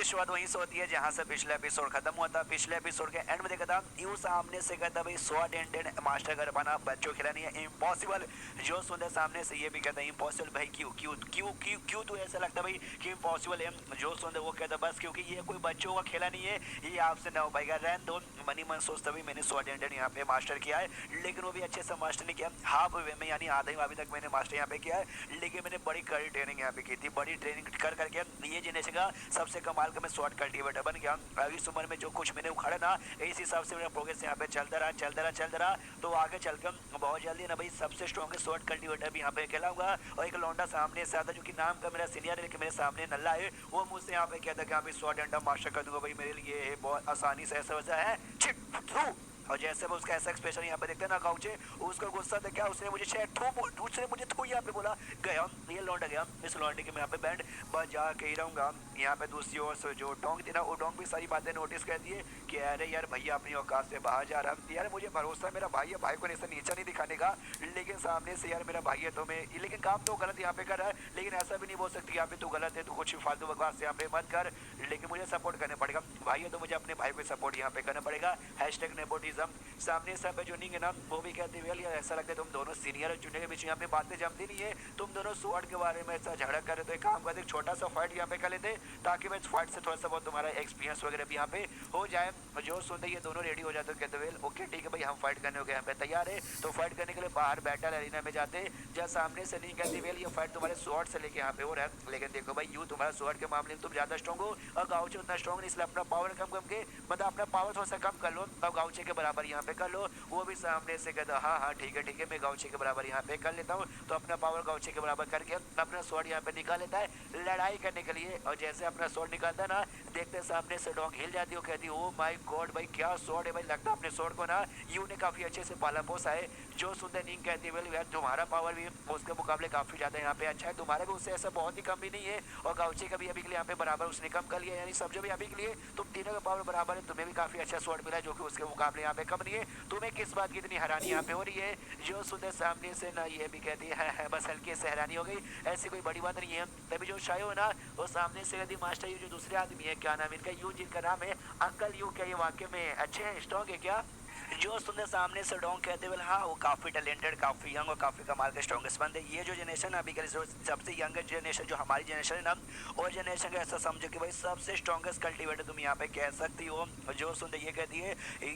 की शुरुआत वहीं से होती है जहां से पिछले एपिसोड खत्म हुआ था। पिछले एपिसोड के एंड में देखा था यूं सामने से कहता भाई स्वॉर्ड एंड मास्टर कर पाना बच्चों खिलानी है इम्पॉसिबल। जो सुंदर सामने से ये भी कहता है इम्पॉसिबल भाई क्यों क्यों क्यों क्यों क्यों तो ऐसा लगता भाई कि इम्पॉसिबल है। जो सुंदर वो कहता बस क्योंकि ये कोई बच्चों का खेला नहीं है, ये आपसे ना हो पाएगा। रहन दो मनी मन सोचता भाई मैंने स्वॉर्ड एंड यहाँ पे मास्टर किया है, लेकिन वो भी अच्छे से मास्टर नहीं किया। हाफ वे में यानी आधे अभी तक मैंने मास्टर यहाँ पे किया है, लेकिन मैंने बड़ी कड़ी ट्रेनिंग यहाँ पे की थी। बड़ी ट्रेनिंग कर करके ये जनरेशन का सबसे कमाल का मैं शॉर्ट कल्टीवेटर बन गया। अभी इस उम्र में जो कुछ मैंने उखाड़ा ना इस हिसाब से मेरा प्रोग्रेस यहाँ पे चलता रहा तो आगे चलकर बहुत जल्दी ना भाई सबसे स्ट्रॉन्गेस्ट शॉर्ट कल्टीवेटर भी यहाँ पे कहलाऊंगा। और एक लौंडा सामने से आता जो कि नाम का मेरा सीनियर है लेकिन मेरे सामने नल्ला है, वो मुझसे यहाँ पे कहता कि यहाँ पे शॉर्ट एंड मास्टर कर दूंगा भाई मेरे लिए बहुत आसानी से ऐसा वैसा है और जैसे वो उसका ऐसा एक्सप्रेशन यहाँ पे देखते हैं ना गाउचे, उसका गुस्सा था क्या, उसने मुझे शायद थू यहाँ पे बोला गया। ये लौंडा गया, इस लौंडे के मैं यहाँ पे बैंड बजा के ही रहूंगा। यहाँ पे दूसरी ओर से जो डोंग थी ना वो डोंग भी सारी बातें नोटिस कर दिए कि अरे यार भैया अपनी औकात से बाहर जा रहा है। यार मुझे भरोसा है मेरा भाई है, भाई को ऐसा नीचा नहीं दिखाने का, लेकिन सामने से यार मेरा भाई है तो मैं लेकिन काम तो गलत यहाँ पे कर रहा है, लेकिन ऐसा भी नहीं बोल सकती यहाँ पे तू गलत है, तू कुछ फालतू बकवास यहाँ पे मत कर, लेकिन मुझे सपोर्ट करना पड़ेगा। भाई है तो मुझे अपने भाई को सपोर्ट यहाँ पे करना पड़ेगा। #नेपोटिज्म। सामने सब जो नहीं है ना वो भी कहते हुए यार ऐसा लगता है तुम दोनों सीनियर और जूनियर के बीच यहाँ पे बातें जमती नहीं है, तुम दोनों स्वॉर्ड के बारे में ऐसा झगड़ा कर रहे तो एक काम करते छोटा सा फाइट यहाँ पे कर लेते ताकि मैं इस फाइट से थोड़ा सा बहुत तुम्हारा एक्सपीरियंस वगैरह भी यहाँ पे हो जाए। जो सुनते ये दोनों रेडी हो जाते कहते हुए ओके ठीक है भाई हम फाइट करने हो गए यहाँ पे तैयार है। तो फाइट करने के लिए बाहर बैटल एरिना में जाते जहाँ सामने से नहीं कहते वेल ये फाइट तुम्हारे स्वॉर्ड से लेके यहाँ पे हो रहा है, लेकिन देखो भाई यू तुम्हारा स्वॉर्ड के मामले में तुम ज्यादा स्ट्रॉन्ग हो और गाउचे उतना स्ट्रॉन्ग नहीं, इसलिए अपना पावर कम के मतलब अपना पावर थोड़ा सा कम कर लो और गाउचे के बराबर यहाँ पे कर लो। वो भी सामने से कहता हाँ ठीक है मैं गाउचे के बराबर यहाँ पे कर लेता हूँ, तो अपना पावर गाउचे के बराबर करके अपना स्वॉर्ड यहाँ पे निकाल लेता है लड़ाई करने के लिए। और जैसे अपना स्वॉर्ड निकालता है ना देखते सामने से डॉग हिल जाती है, कहती है ओ माय गॉड भाई क्या स्वॉर्ड है भाई, लगता है अपने स्वॉर्ड को ना यू ने काफी अच्छे से पाला पोसा है। जो सुंदर नींद कहती है यार तुम्हारा पावर भी उसके मुकाबले काफी ज्यादा यहाँ पे अच्छा है, तुम्हारे भी उससे ऐसा बहुत ही कम भी नहीं है और गाउचे का भी अभी के लिए यहाँ पे बराबर उसने कम कर लिया, यानी समझो भी अभी के लिए तुम तीनों का पावर बराबर है, तुम्हें भी काफी अच्छा स्वॉर्ड मिला है जो कि उसके मुकाबले यहाँ पे कम नहीं है। तुम्हें किस बात की इतनी हैरानी यहाँ पे हो रही है? जो सुंदर सामने से ना ये भी कहती है बस हल्की से हैरानी हो गई, ऐसी कोई बड़ी बात नहीं है। तभी जो शायो है ना वो सामने से कहती मास्टर यू जो दूसरे आदमी है क्या नाम इनका, यू जिनका नाम है अंकल यू, क्या ये वाकई में अच्छे हैं स्ट्रॉन्ग है क्या? जो सुंदर सामने से डोंग कहते हुए हाँ वो काफी टैलेंटेड काफी यंग और काफी कमाल के स्ट्रॉन्गेस्ट बंदे। ये जो जनरेशन अभी का सबसे यंगेस्ट जनरेशन जो हमारी जनरेशन है ना और जनरेशन का ऐसा समझो कि भाई सबसे स्ट्रॉन्गेस्ट कल्टिवेटर तुम यहाँ पे कह सकती हो। जो सुंदर ये कहती है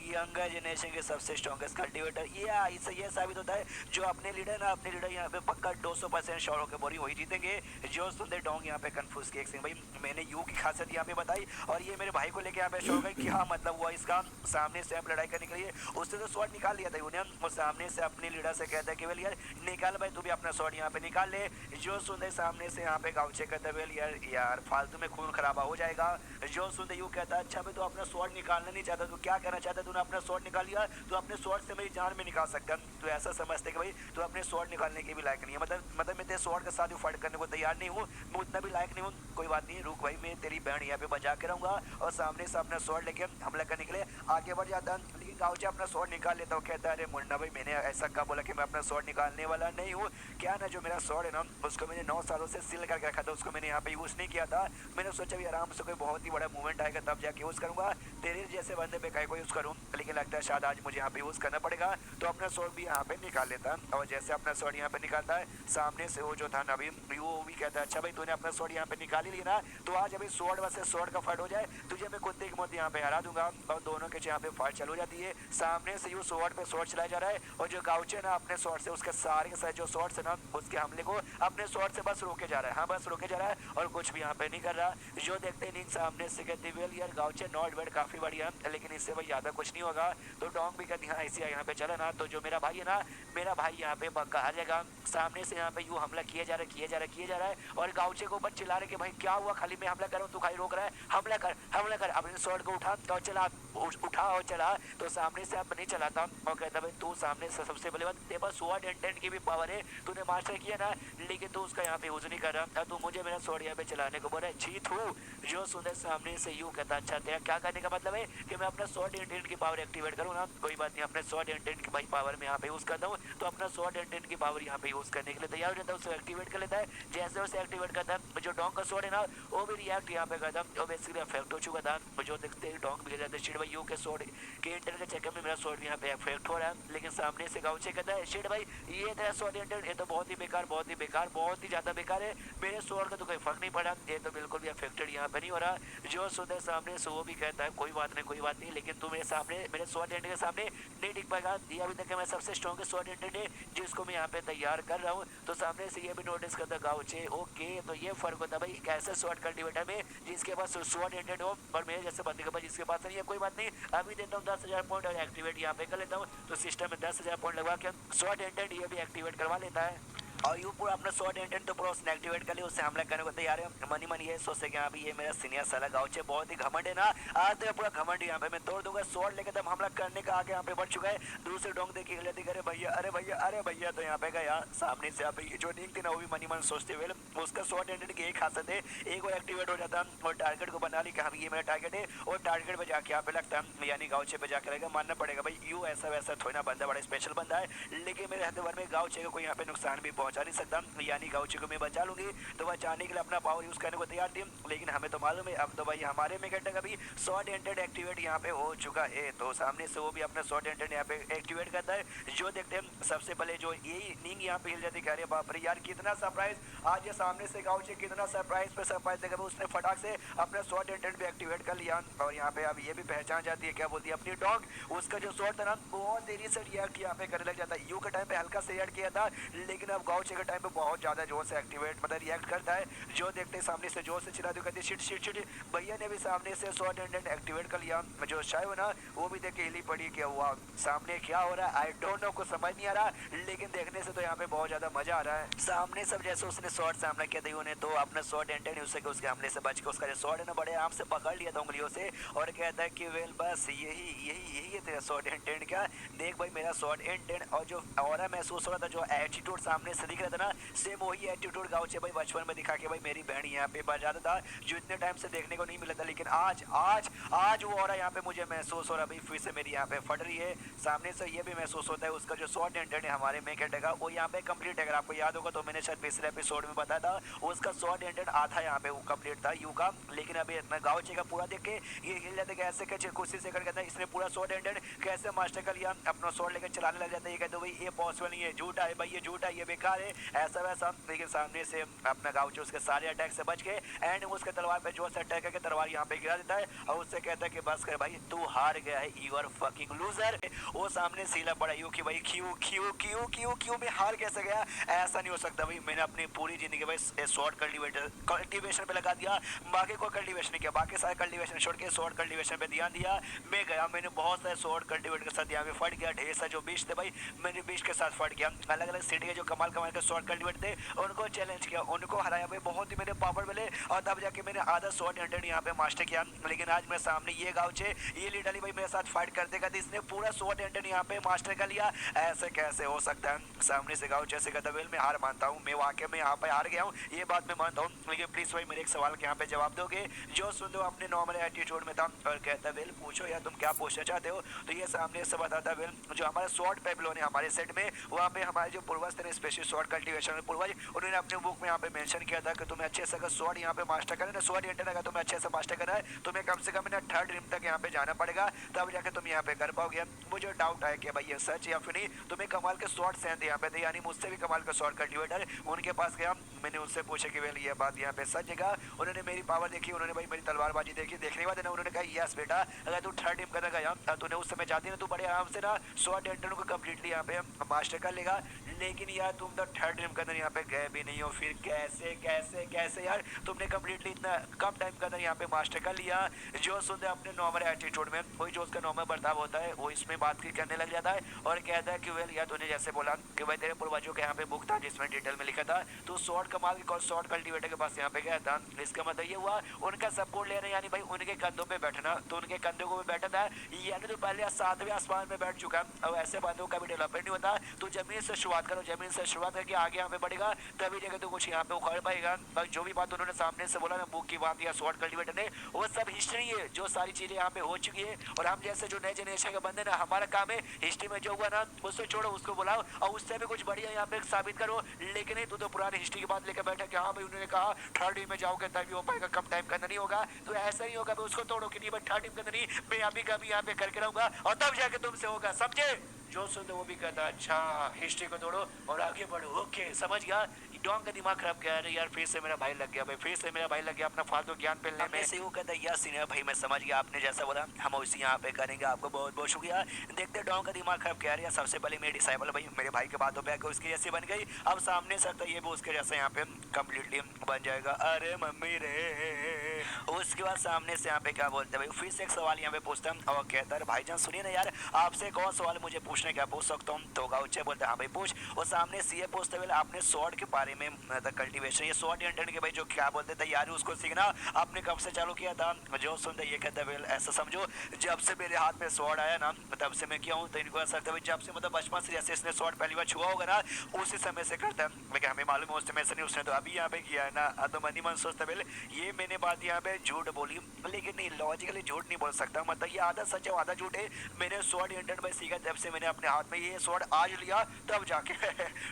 यंगर जनरेशन के सबसे स्ट्रॉन्गेस्ट कल्टिवेटर, ये इससे ये साबित होता है जो अपने लीडर ना अपने लीडर यहाँ पे पक्का 200% श्योर होकर बोली वही जीतेंगे। जो सुंदर डोंग यहाँ पे कंफ्यूज किए सिंह भाई मैंने यू की खासियत यहाँ पे बताई और ये मेरे भाई को लेके यहाँ पे श्योर गई कि हाँ मतलब हुआ इसका सामने से आप लड़ाई करने के लिए उससे तो स्वॉर्ड निकाल लिया था यूनियन और सामने से अपने लीडर से कहता है कि वेल यार निकाल भाई तू भी अपना स्वॉर्ड यहाँ पे निकाल ले। जो सुंदर सामने से यहाँ पे गाउचे कहता है वेल यार फालतू में खून खराबा हो जाएगा। जो सुंदर यू कहता है अच्छा भाई तू अपना स्वॉर्ड निकालना नहीं चाहता, तू क्या कहना चाहता, तूने अपना स्वॉर्ड निकाल लिया तो अपने स्वॉर्ड से मेरी जान में निकाल सकता है, तो ऐसा समझते कि भाई तू अपने स्वॉर्ड निकालने के भी लायक नहीं है, मतलब मैं तेरे स्वॉर्ड के साथ फाइट करने को तैयार नहीं हूँ, मैं उतना भी लायक नहीं हूँ। कोई बात नहीं रुक भाई मैं तेरी बहन यहाँ पे बचा के रहूंगा और सामने से अपना स्वॉर्ड लेके हमला करने के लिए आगे बढ़ जाता है। लेकिन गाउचे अपना स्वॉर्ड निकाल लेता हूँ, कहता है अरे मुन्ना भाई मैंने ऐसा कब बोला कि मैं अपना स्वॉर्ड निकालने वाला नहीं हूँ, क्या ना जो मेरा स्वॉर्ड है ना उसको मैंने 9 सालों से सील करके रखा था, उसको मैंने यहाँ पे यूज नहीं किया था। मैंने सोचा भी आराम से कोई बहुत ही बड़ा मूवमेंट आएगा तब जाके यूज करूंगा, तेरे जैसे बंदे पे कहीं को यूज करूँ, लेकिन लगता है शायद आज मुझे यहाँ पे यूज करना पड़ेगा। तो अपना स्वॉर्ड भी यहाँ पे निकाल लेता और जैसे अपना स्वॉर्ड यहाँ पे निकालता है सामने से वो जो था नवीन वो भी कहता है अच्छा भाई तूने अपना स्वॉर्ड यहाँ पे निकाल ही लिया ना तो आज अभी स्वॉर्ड वर्सेस स्वॉर्ड का फाइट हो जाए, तुझे मैं कुत्ते की मौत यहाँ पे हरा दूंगा। और दोनों के यहाँ पे फाइट चालू हो जाती है, सामने से यू स्वॉर्ड पे स्वॉर्ड चलाया जा रहा है और जो गाउचे ना अपने स्वॉर्ड से उसके सारे के सारे जो स्वॉर्ड से ना उसके हमले को अपने स्वॉर्ड से बस रोके जा रहा है, हाँ बस रोके जा रहा है और कुछ भी यहाँ पे नहीं कर रहा। जो देखते नहीं सामने से कहती वेल यार गाउचे नॉट बैड काफी बढ़िया लेकिन इससे भाई ज्यादा कुछ नहीं होगा। तो डोंग भी कहती हाँ ऐसी यहाँ पे चला ना तो जो मेरा भाई है ना मेरा भाई यहाँ पे पक्का हार जाएगा। सामने से यहाँ पे यू हमला किया जा रहा है और गाउचे को ऊपर चिल्ला रहे कि भाई क्या हुआ खाली मैं हमला करूँ तू खाली रोक रहा है, हमला कर अपने स्वॉर्ड को उठा और चला और चला। तो सामने से आप नहीं चलाता और कहता भाई तू सामने से सबसे पहले बात तेरे पास स्वॉर्ड एंड की भी पावर है, तूने मास्टर किया ना, लेकिन तू उसका यहाँ पे यूज नहीं कर रहा, तू मुझे मेरा स्वॉर्ड यहाँ पे चलाने को बोल रहा है। जीत हूँ जो सुंदर सामने से यूं कहता अच्छा तेरा क्या करने का मतलब है कि मैं अपना स्वॉर्ड एंड की पावर एक्टिवेट करूँ ना, कोई बात नहीं, अपने स्वॉर्ड एंड की भाई पावर में यहाँ पे यूज करता हूँ, तो अपना स्वॉर्ड एंड की पावर यहाँ पे यूज करने के लिए तैयार हो जाता है, उसे एक्टिवेट कर लेता है। जैसे उसे एक्टिवेट करता है जो डोंग का स्वॉर्ड है ना वो भी रिएक्ट यहाँ पे करता है और बेसिकली इफेक्ट हो चुका था, जो देखते ही डोंग बिगड़ जाता है। शिट भाई यू के स्वॉर्ड के एंटर के चक्कर में मेरा स्वॉर्ड यहाँ पे इफेक्ट हो रहा है, लेकिन सामने से गाउचे कहता है शिट भाई ये तेरा स्वॉर्ड एंटर ये तो बहुत ही बेकार, बहुत ही बेकार, बहुत ही ज्यादा बेकार है, मेरे स्वॉर्ड का तो कोई फर्क नहीं पड़ा, ये तो बिल्कुल भी अफेक्टेड यहाँ पे नहीं हो रहा। जो सुंदर सामने से वो भी कहता है कोई बात नहीं कोई बात नहीं, लेकिन तू मेरे सामने मेरे स्वॉर्ड एंड के सामने नहीं टिक पाएगा, ये अभी तक मैं सबसे स्ट्रॉन्गेस्ट स्वॉर्ड एंड है जिसको मैं यहाँ पे तैयार कर रहा हूँ। तो सामने से ये भी नोटिस करता गाउचे ओके, तो ये फर्क होता है भाई कैसे स्वॉर्ड कल्टीवेटर में जिसके पास स्वॉर्ड एंडेड हो और मेरे जैसे बंदे के पास जिसके पास नहीं है। कोई बात नहीं, अभी देता हूँ 10,000 पॉइंट और एक्टिवेट यहाँ पे कर लेता हूँ, तो सिस्टम में 10,000 पॉइंट लगवा के स्वॉर्ड एंडेड ये भी एक्टिवेट करवा लेता है और यू पूरा अपना स्वॉर्ड एंड तो पूरा उसने एक्टिवेट कर लिया, उससे हमला करने को तैयार है। मनी मनी ये सोचते कि अभी ये मेरा सीनियर साला गाउचे बहुत ही घमंड है ना, आज तो पूरा घमंड यहाँ पे मैं तोड़ दूंगा, स्वॉर्ड लेकर तब हमला करने का आगे यहाँ पे बढ़ चुका है। दूसरे डोंग देखिए गलती करे भैया अरे भैया अरे भैया, तो यहाँ पे गया सामने से आप जो नींद थी ना वो भी मनी मन सोचते हुए उसका स्वॉर्ड एंड की एक खासियत है, एक बार एक्टिवेट हो जाता और टारगेट को बना ली कि हाँ ये मेरा टारगेट है और टारगेट पे जाके यहाँ पे लगता है यानी गाउचे पे जाकर रहेगा, मानना पड़ेगा भाई यू ऐसा वैसा थोड़ा ना बंदा बड़ा स्पेशल बंदा है, लेकिन मेरे हद भर में गाउचे को कोई यहाँ पे नुकसान भी पहुंचा नहीं सकता, यानी गाउचे को मैं बचा लूंगी। तो बचाने के लिए अपना पावर यूज करने को तैयार थी, लेकिन हमें तो मालूम है अब तो भाई हमारे में घंटे का भी स्वॉर्ड एंडेड एक्टिवेट यहाँ पे हो चुका है, तो सामने से वो भी अपना स्वॉर्ड एंडेड यहाँ पे एक्टिवेट करता है। जो देखते हैं सबसे पहले जो यही नींद यहाँ पे हिल जाती है, अरे बाप रे यार कितना सरप्राइज आज ये सामने से गाउचे कितना सरप्राइज पे सरप्राइज देगा, उसने फटाक से अपना स्वॉर्ड एंडेड भी एक्टिवेट कर लिया और यहाँ पे अब ये भी पहचान जाती है क्या बोलती है अपनी डॉग, उसका जो स्वॉर्ड था ना बहुत देरी से रिएक्ट यहाँ पे करने लग जाता है। यू के टाइम पे हल्का से रिएक्ट किया था, लेकिन अब गाउचे के टाइम पे बहुत ज्यादा जोर से एक्टिवेट मतलब रिएक्ट करता है। जो देखते सामने से जोर से चिल्ला दो कहते शिट शिट शिट, भैया ने भी सामने से स्वॉर्ड एंड एक्टिवेट कर लिया। जो शायद ना वो भी देख के हिली पड़ी कि वाह सामने क्या हो रहा है, आई डोंट नो, कुछ समझ नहीं आ रहा, लेकिन देखने से तो यहाँ पे बहुत ज्यादा मजा आ रहा है। सामने सब जैसे उसने स्वॉर्ड सामना किया था उन्हें, तो अपना स्वॉर्ड एंड उसके हमले से बच के उसका जो स्वॉर्ड है ना बड़े आराम से पकड़ लिया था उंगलियों से और कहता है कि वेल बस यही यही यही है तेरा स्वॉर्ड एंड का, देख भाई मेरा स्वॉर्ड एंड और जो ऑरा महसूस हो रहा था, जो एटीट्यूड सामने से दिख रहा था ना, सेम वही एटीट्यूड गाउचे भाई बचपन में दिखा के भाई मेरी बहन यहाँ पे बजाता था, जो इतने टाइम से देखने को नहीं मिला था, लेकिन आज आज आज वो ऑरा यहाँ पे मुझे महसूस हो रहा भाई, फिर से मेरी यहाँ पे फट रही है। सामने से ये भी महसूस होता है उसका जो स्वॉर्ड एंड है हमारे में कटेगा वो यहाँ पे कंप्लीट है। अगर आपको याद होगा तो मैंने शायद पिछले एपिसोड में बताया था उसका स्वॉर्ड एंड आधा यहाँ पे वो कंप्लीट था यू का, लेकिन अभी इतना गाउचे का पूरा देख के ये हिल जाता है कैसे कैसे कुर्सी से करता है, इसने पूरा स्वॉर्ड एंड कैसे मास्टर कर लिया, अपना स्वॉर्ड लेकर चलाने लग जाता है। ये कहते भाई ये पॉसिबल नहीं है, झूठा है भाई, ये झूठा है, ये बेकार है, ऐसा वैसा, लेकिन सामने से अपना गाउचे उसके सारे अटैक से बच के एंड उसके तलवार पे जोर से अटैक करके तलवार यहाँ पे गिरा देता है और उससे कहता है कि बस कर भाई तू हार गया है, यू आर फकिंग लूजर। वो सामने सीला पड़ा यू कि भाई क्यों क्यों क्यों क्यों क्यों मैं हार कैसे गया, ऐसा नहीं हो सकता भाई, मैंने अपनी पूरी जिंदगी भाई स्वॉर्ड कल्टीवेशन पे लगा दिया, बाकी कोई कल्टीवेशन नहीं किया, बाकी सारे कल्टीवेशन छोड़ के स्वॉर्ड कल्टीवेशन पे ध्यान दिया। मैं गया मैंने बहुत सारे स्वॉर्ड कल्टीवेट के साथ यहाँ पे फट गया, ढेर सारे जो बीच थे भाई मैंने बीच के साथ फट गया, अलग अलग सिटी के जो कमाल कमाल के स्वॉर्ड कल्टीवेट थे उनको चैलेंज किया, उनको हराया भाई, बहुत ही मेरे पावर मिले और तब जाके मैंने आधा स्वॉर्ड एंड यहाँ पे मास्टर किया। लेकिन आज मेरे सामने ये गाउचे ये लिटरली भाई मेरे साथ फाइट करते करते इसने पूरा स्वॉर्ड एंड यहाँ पे मास्टर कर लिया, ऐसे कैसे हो सकता है। सामने से गाउचे से कहता वेल मैं हार मानता हूँ, मैं वाकई में यहाँ पे हार गया हूँ, ये बात मैं मानता हूँ, लेकिन प्लीज भाई मेरे एक सवाल के यहाँ पे जवाब दोगे। जो सुन दो अपने नॉर्मल एटीट्यूड में था और कहता वेल पूछो या तुम क्या पूछना चाहते हो। तो ये सामने से बताता वेल जो हमारा स्वॉर्ड पेबलोन है हमारे सेट में, वहाँ पे हमारे जो पूर्वज थे स्पेशल स्वॉर्ड कल्टीवेशन पूर्वज, उन्होंने अपने बुक में यहाँ पे मेंशन किया था कि तुम्हें अच्छे से अगर स्वॉर्ड यहाँ पे मास्टर करना है, स्वॉर्ड एंड अगर तुम्हें अच्छे से मास्टर करना है तुम्हें कम से कम ना 3rd रिम तक यहाँ पे जाना पड़ेगा, तब जाके तुम यहाँ पे कर पाओगे। मुझे डाउट है कि भाई ये सच या फिर नहीं, तुम्हें कमाल के स्वॉर्ड सेंध यहाँ पे थे, यानी मुझसे भी कमाल का स्वॉर्ड कल्टीवेटर, उनके पास गया मैंने उनसे पूछा कि वेल ये बात यहाँ पे सच है, उन्होंने मेरी पावर देखी, उन्होंने भाई मेरी तलवारबाजी देखी, देखने के बाद ना उन्होंने कहा यस बेटा अगर तू 3rd रिम करना गया तूने उस समय जाती ना तू बड़े आराम से ना स्वॉर्ड एंड को कम्प्लीटली यहाँ पे मास्टर कर लेगा, लेकिन यार तुम तो थर्ड टीम के अंदर यहाँ पे गए भी नहीं हो, फिर कैसे कैसे कैसे यार तुमने कम्प्लीटली इतना कम टाइम के अंदर यहाँ पे मास्टर कर लिया। जो सुनते अपने नॉर्मल एटीट्यूड में वही जो उसका नॉर्मल बर्ताव होता है वो इसमें बात करने लग जाता है और कहता है कि वेल यार तूने जैसे बोला कि भाई तेरे पूर्वजों के यहाँ पे बुक था जिसमें डिटेल में लिखा था तो शॉर्ट कमाल के शॉर्ट कल्टीवेटर के पास यहाँ पे गया था। इसका मतलब ये हुआ उनका सपोर्ट लेना यानी भाई उनके कंधों पे बैठना, तो उनके कंधों को भी बैठा था यानी तो पहले 7वें आसमान में बैठ चुका। अब ऐसे बंदों का भी डेवलपमेंट नहीं होता, तो जमीन से शुरुआत करो, जमीन से शुरुआत करके आगे यहाँ पे बढ़ेगा तभी जगह तो कुछ यहाँ पे उखाड़ पाएगा। जो भी बात उन्होंने सामने से बोला ना बुक की बात या शॉर्ट कल्टीवेटर ने, वो सब हिस्ट्री है, जो सारी चीजें यहाँ पे हो चुकी है और हम जैसे जो नए जनरेशन के बंदे ना हमारा काम है हिस्ट्री में जो हुआ ना उससे छोड़ो, उसको बुलाओ और उससे भी कुछ बढ़िया यहाँ पे साबित करो। लेकिन नहीं तू तो पुरानी हिस्ट्री की बात लेकर बैठा कि हाँ भाई उन्होंने कहा थर्ड टीम में जाओगे तभी हो पाएगा, कम टाइम के अंदर नहीं होगा, तो ऐसा ही होगा। उसको तोड़ो कि नहीं भाई थर्ड टीम के अंदर नहीं, मैं अभी का भी यहाँ पे करके रहूंगा और तब जाके तुमसे होगा, समझे? जो सुनते वो भी कहता अच्छा हिस्ट्री को तोड़ो और आगे बढ़ो, ओके समझ गया। डॉन का दिमाग खराब किया है यार, फिर से मेरा भाई लग गया भाई, फिर से मेरा भाई लग गया अपना फालतू ज्ञान पेलने में। ऐसे वो कहता है यार सीनियर भाई मैं समझ गया, आपने जैसा बोला हम उसी यहाँ पे करेंगे, आपको बहुत बहुत शुक्रिया। देखते डॉन का दिमाग खराब किया है। सबसे पहले मेरी डिसाइबल भाई मेरे भाई के बातों पे आकर उसकी जैसी बन गई, अब सामने सकता ये भी उसके जैसा यहाँ पे कम्प्लीटली बन जाएगा। अरे मम्मी रे। उसके बाद सामने से यहाँ पे क्या बोलते भाई, फिर से एक सवाल यहाँ पे पूछता हूँ और कहता है भाईजान सुनिए ना यार, आपसे कौन सवाल मुझे पूछने क्या पूछ सकता हूँ? तो गाउचे बोलते हाँ भाई पूछ। और सामने से ये पूछते हुए आपने स्वॉर्ड के बारे में कल्टीवेशन ये स्वॉर्ड इंटर्न के भाई जो क्या बोलते थे यार उसको सीखना आपने कब से चालू किया था? जो सुनते ये कहते वेल ऐसा समझो जब से मेरे हाथ में स्वॉर्ड आया ना तब से मैं क्या हूँ, तो इनको ऐसा भाई जब से मतलब बचपन से जैसे इसने स्वॉर्ड पहली बार छुआ होगा ना उसी समय से करता है। लेकिन हमें मालूम है उस समय से नहीं, उसने तो अभी यहाँ पे किया है ना, तो मनी मन सोचता वेल ये मैंने बात यहाँ पे झूठ बोली, लेकिन नहीं लॉजिकली झूठ नहीं बोल सकता, मतलब ये आधा सच है आधा झूठ है। मैंने स्वॉर्ड इंटर्न में सीखा जब से मैंने अपने हाथ में ये स्वॉर्ड आज लिया तब जाके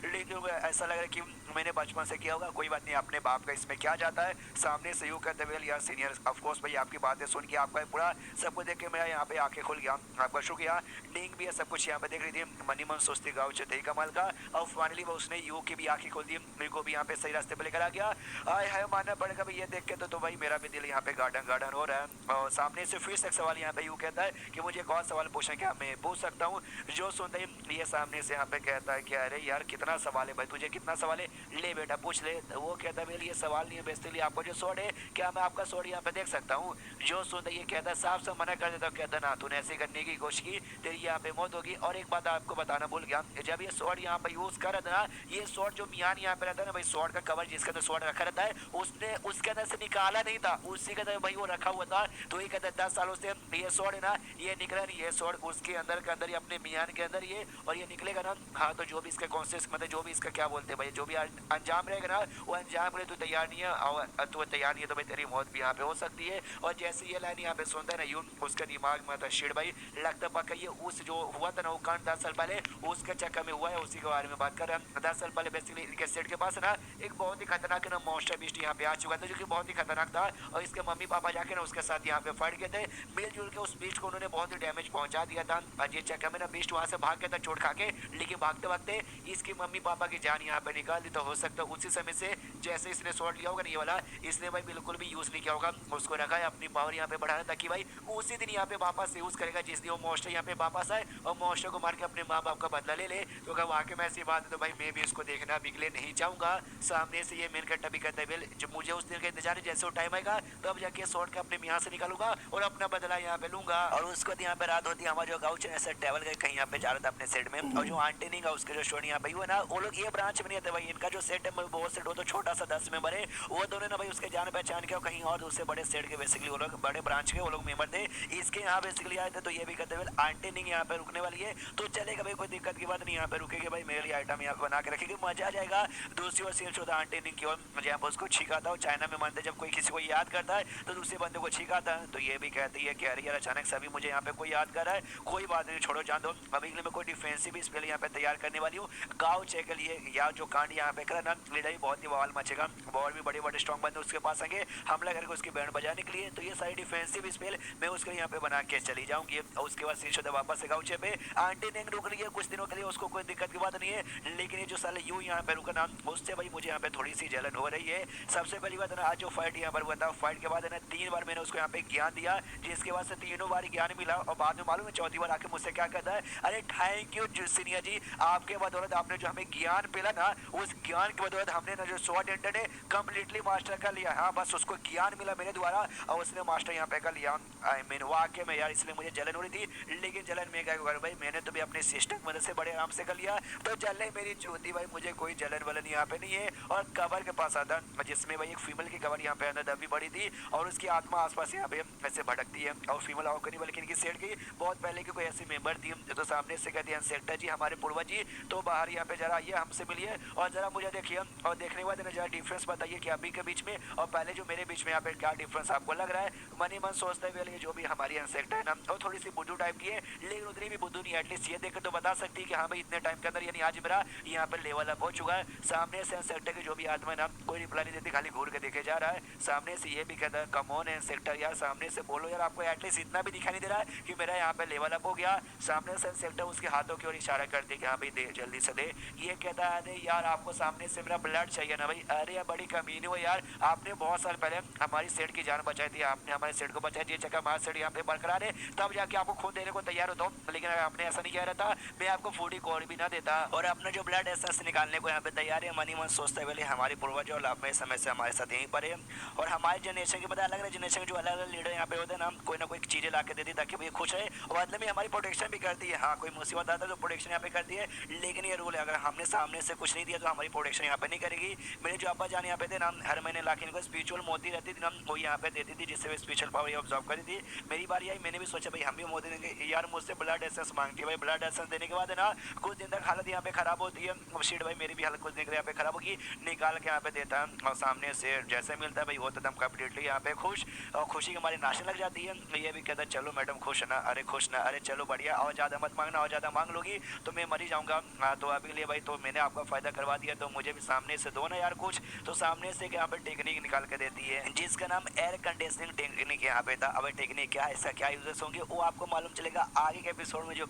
लेकिन ऐसा लग रहा है कि मैंने बचपन से किया होगा, कोई बात नहीं अपने बाप का इसमें क्या जाता है। सामने से यूँ कहते हुए यार सीनियर ऑफ कोर्स भाई आपकी बातें सुन के आपका पूरा सब कुछ देख के मेरा यहाँ पे आंखें खुल गया, आपका शुक्रिया। डिंग भी है सब कुछ यहाँ पे देख रही थी, मनी मन सोचती गाँव थे कमाल का, और फाइनली वो उसने यू की भी आंखें खोल दी, मेरे को भी यहाँ पे सही रास्ते पे लेकर आ गया। आए हाय मानना पड़ेगा भाई ये देख के तो भाई मेरा भी दिल यहाँ पे गार्डन गार्डन हो रहा है। और सामने से फिर से सवाल यहाँ पे यूँ कहता है कि मुझे कौन सवाल पूछना क्या मैं पूछ सकता हूँ? जो सुनते ही ये सामने से यहाँ पे कहता है कि अरे यार कितना सवाल है भाई, तुझे कितना सवाल है, ले बेटा पूछ ले। तो वो कहता है ये सवाल नहीं है बेसिकली आपको जो स्वॉर्ड है क्या मैं आपका स्वॉर्ड यहाँ पे देख सकता हूँ? जो सुनते ये कहता है साफ साफ मना कर देता, कहता ना तूने ऐसे करने की कोशिश की तेरी यहाँ पे मौत होगी। और एक बात आपको बताना भूल गया, जब ये स्वॉर्ड यहाँ पे यूज कर रहा था ना, ये स्वॉर्ड जो मियान यहाँ पे रहता है ना भाई, स्वॉर्ड का कवर जिसके अंदर स्वॉर्ड रखा रहता है उसने उसके अंदर से निकाला नहीं था, उसी के अंदर भाई वो रखा हुआ था। तो ये कहता है 10 सालों से ये स्वॉर्ड है ना ये निकला नहीं, ये स्वॉर्ड उसके अंदर के अंदर ही अपने मियान के अंदर ये, और ये निकलेगा ना हाँ तो जो भी इसका कॉन्सेप्ट मतलब जो भी इसका क्या बोलते हैं भाई जो भी अंजाम रहेगा ना वो अंजाम के लिए तू तैयार नहीं है, और तू तैयार नहीं है तो भाई तेरी मौत भी यहाँ पे हो सकती है। और जैसे ये लाइन यहाँ पे सुनता है ना यूं उसके दिमाग में था शिट भाई लगता पक्का ये उस जो हुआ था ना वो कांड 10 साल पहले उसके चक्कर में हुआ है, उसी के बारे में बात कर रहे हैं। 10 साल पहले बेसिकली इनके सेट के पास ना एक बहुत ही खतरनाक ना मॉन्स्टर बीस्ट यहाँ पे आ चुका था जो कि बहुत ही खतरनाक था, और इसके मम्मी पापा जाके ना उसके साथ यहाँ पे फाइट किए थे, मिलजुल के उस बीस्ट को उन्होंने बहुत ही डैमेज पहुंचा दिया था। और ये चक्कर में ना बीस्ट वहां से भाग गया था चोट खा के, लेकिन भागते भागते इसकी मम्मी पापा की जान यहाँ पे निकाल दी। तो हो सकता है उसी समय से जैसे इसने शॉट लिया होगा नहीं वाला इसने भाई बिल्कुल भी यूज नहीं किया होगा, उसको रखा है अपनी पावर यहाँ पे बढ़ाना ताकि भाई उसी दिन यहाँ पे वापस यूज करेगा जिस दिन वो मॉन्स्टर यहाँ पे वापस आए और मॉन्स्टर को मार के अपने माँ बाप का बदला ले ले। तो अगर वाकई में ऐसी बात है तो भाई मैं भी इसको देखना बिगले नहीं चाहूंगा। सामने से ये मेन कट्टा भी कहता है जब मुझे उस दिन का इंतजार है जैसे वो टाइम आएगा तो अब जाके शॉट के अपने यहाँ से निकालूंगा और अपना बदला यहाँ पे लूंगा। और उसके बाद यहाँ पे रात होती है, हमारा जो गाउच ऐसे ट्रेवल गए कहीं यहाँ पे जा रहा था अपने सेट में, और जो आंटी नहीं उसके जो शोर यहाँ पे हुआ ना वो लोग ये ब्रांच में नहीं आते भाई, इनका जो सेट है वो सेट हो तो छोटा सा 10 मेंबर है, वो दोनों ना भाई उसके जान पहचान के कहीं और दूसरे बड़े सेट के बेसिकली वो लोग बड़े ब्रांच के वो लोग मेंबर थे, इसके यहाँ बेसिकली आए थे। तो ये भी कहते हुए आंटी नहीं यहाँ पे रुकने वाली है तो चलेगा भाई कोई दिक्कत की बात नहीं, यहाँ पे रुकेगी भाई मेरे लिए आइटम यहाँ पे बना के रखेगी मजा आ जाएगा। दूसरी ओर सीन होता आंटी नहीं की ओर जहाँ पर उसको छिकाता हो, चाइना में मानते जब कोई किसी को याद करता है तो दूसरे बंदे को छिकाता है, तो ये भी कहती है कि अरे यार अचानक से अभी मुझे यहाँ पे कोई याद कर रहा है, कोई बात नहीं छोड़ो जान दो, अभी मैं कोई डिफेंसिव स्पेल यहाँ पे तैयार करने वाली हूँ गाँव चेक के लिए, या जो कांड यहाँ पे करा ना लीडर बहुत ही बवाल मचेगा, और भी बड़े बड़े स्ट्रॉन्ग बंदे उसके पास आएंगे हमला करके उसकी बैंड बजाने के लिए, तो ये सारी डिफेंसिव स्पेल मैं उसके यहाँ पे बना के चली जाऊंगी। और उसके बाद सीधे वापस से गाँव पे आंटी ने रुक रही है कुछ दिनों के लिए, उसको कोई दिक्कत की बात नहीं है, लेकिन ये जो साले यू यहाँ पे रुका ना उससे भाई मुझे यहाँ पे थोड़ी सी जलन हो रही है। सबसे पहली बात ना आज जो फाइट यहाँ पर हुआ था फाइट के बाद है ना 3 बार मैंने उसको यहाँ पे ज्ञान दिया, जिसके बाद से तीनों बार ज्ञान मिला और बाद में मालूम है चौथी बार आके मुझसे क्या कहता है, अरे थैंक यू सीनियर जी, आपके बदौलत आपने जो हमें ज्ञान मिला ना, उस ज्ञान की बदौलत हमने ना जो स्वॉर्ड एंडेड है कम्प्लीटली मास्टर कर लिया। हाँ बस उसको ज्ञान मिला मेरे द्वारा और उसने मास्टर यहाँ पे कर लिया। आई मीन वाकई में यार, इसलिए मुझे जलन हो रही थी, लेकिन जलन में क्या करूँ भाई, मैंने तो भी अपने सिस्टम की मदद से बड़े आराम से कर लिया, तो जलने मेरी चूती भाई, मुझे कोई जलन वलन यहाँ पे नहीं है। और कबर के पास आता जिसमें भाई एक फीमेल की कबर यहाँ पे अंदर दबी पड़ी थी और उसकी आत्मा आसपास यहाँ पे ऐसे भटकती है, और फीमेल आओ नहीं बल्कि इनकी सेट की बहुत पहले की कोई ऐसी मेंबर थी, तो सामने से कहती है सेक्टर जी हमारे पूर्वज जी, तो बाहर यहाँ पे जरा आइए हमसे मिलिए और जरा मुझे देखिए, और देखने के बाद जरा डिफरेंस बताइए कि अभी के बीच में और पहले जो मेरे बीच में यहाँ पे क्या डिफरेंस आपको लग रहा है। मन ही मन सोचते हुए जो भी हमारी सेक्ट है ना, और थोड़ी सी बुद्धू टाइप की है, लेकिन उतनी भी बुद्धू नहीं, एटलीस्ट ये देख तो बता सकती है कि हाँ भाई इतने टाइम के अंदर यानी आज मेरा यहाँ पे लेवल अप हो चुका है। सामने से सेक्टर की जो भी आत्मा है ना, कोई रिप्लाई नहीं देती, खाली घूर के देखे जा रहा है। सामने से ये भी कहता है कम ऑन है सेक्टर यार, सामने से बोलो यार, आपको एटलीस्ट इतना भी दिखाई नहीं दे रहा है कि मेरा यहाँ पे लेवल अप हो गया। सामने से सेक्टर उसके हाथों की ओर इशारा करती है कि हाँ भाई दे जल्दी से दे। ये कहता है अरे यार आपको सामने से मेरा ब्लड चाहिए ना भाई, अरे यार बड़ी कमीनी हो यार, आपने बहुत साल पहले हमारी सेट की जान बचाई थी, आपने हमारे सेट को बचाई थी, जगह हमारा सेट यहाँ पे बरकरार है, तब जाके आपको खून देने को तैयार होता हूँ, लेकिन आपने ऐसा नहीं किया रहता, मैं आपको फूडी कोड भी ना देता और अपना जो ब्लड एसेंस निकालने को यहाँ पे तैयार है। मनी मन सोचते हुए हमारे पूर्वज और लंबे समय से हमारे साथ यहीं पर है, और हमारे जनरेशन के पता अलग अलग जनरेशन के जो अलग अलग लीडर यहाँ पे होते हैं ना, कोई ना कोई चीजें ला के देती ताकि वो खुश रहे और बदले में हमारी प्रोटेक्शन भी करती है। हाँ कोई मुसीबत आता है तो प्रोटेक्शन यहाँ पे करती है, लेकिन ये रूल है अगर हमने सामने से कुछ नहीं दिया तो हमारी प्रोटेक्शन यहाँ पे नहीं करेगी। मेरे जो अब्बा जान यहाँ पे थे ना, हर महीने लाके इनको स्पिरिचुअल मोती रहती थी ना, वो यहाँ पे देती थी, जिससे वे स्पिरिचुअल पावर ऑब्जॉर्व करती थी। मेरी बारी आई, मैंने भी सोचा भाई हम भी मोती देंगे, यार मुझसे ब्लड एसेंस मांगती है भाई, ब्लड एसेंस देने के बाद है ना कुछ दिन तक हालत यहाँ पे खराब होती है, शीट भाई मेरी भी हालत कुछ दिन यहाँ पे खराब होगी, निकाल के यहाँ पे देता है और सामने से जैसे मिलता है भाई वो तो एकदम कम्प्लीटली यहाँ पे खुश, और खुशी हमारी नाचने लग जाती है। ये भी कहता है चलो मैडम खुश ना, अरे खुश ना, अरे चलो बढ़िया, और ज़्यादा मत मांगना, और ज़्यादा मांग लोगी तो मैं मर ही जाऊँगा। हाँ तो अभी के लिए भाई तो मैंने आपका फ़ायदा करवा दिया, तो मुझे भी सामने से दो ना यार कुछ, तो सामने से यहाँ पे टेक्निक निकाल के देती है जिसका नाम एयर कंडीशनिंग टेक्निक यहाँ पे था। अब टेक्निक क्या है, इसका क्या यूजेस होंगे वो आपको मालूम चलेगा आगे के एपिसोड में, जो